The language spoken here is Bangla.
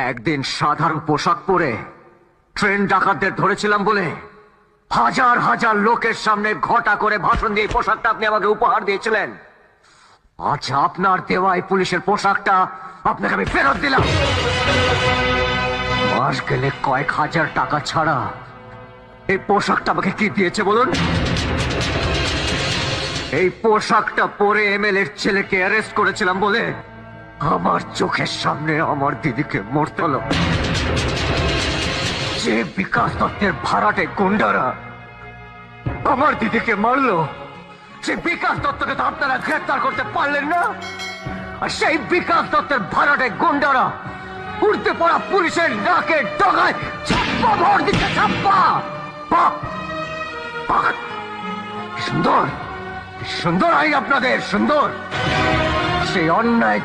একদিন সাধারণ পোশাক পরে ট্রেন ডাকাতদের ধরেছিলাম বলে হাজার হাজার লোকের সামনে ঘটা করে ভাষণ দিয়ে পোশাকটা আপনি আমাকে উপহার দিয়েছিলেন। আজ আপনার দেওয়া এই পুলিশের পোশাকটা আপনাকে আমি ফেরত দিলাম। মাস গেলে কয়েক হাজার টাকা ছাড়া এই পোশাকটা আমাকে কি দিয়েছে বলুন? এই পোশাকটা পরে এমএলএর ছেলেকে অ্যারেস্ট করেছিলাম বলে আমার চোখের সামনে আমার দিদিকে মরতে হলো। যে বিকাশ দত্তের ভাড়াটে গুন্ডারা আমার দিদিকে মারলো, সেই বিকাশ দত্তকে তো আপনারা গ্রেফতার করতে পারলেন না। আর সেই বিকাশ দত্তের ভাড়াটে গুন্ডারা উড়তে পড়া পুলিশের নাকের ডগায় ছাপ্পা ভর দিচ্ছে, ছাপ্পা। বাহ, বাহ, সুন্দর সুন্দর আইন আপনাদের, সুন্দর। সেই অন্যায়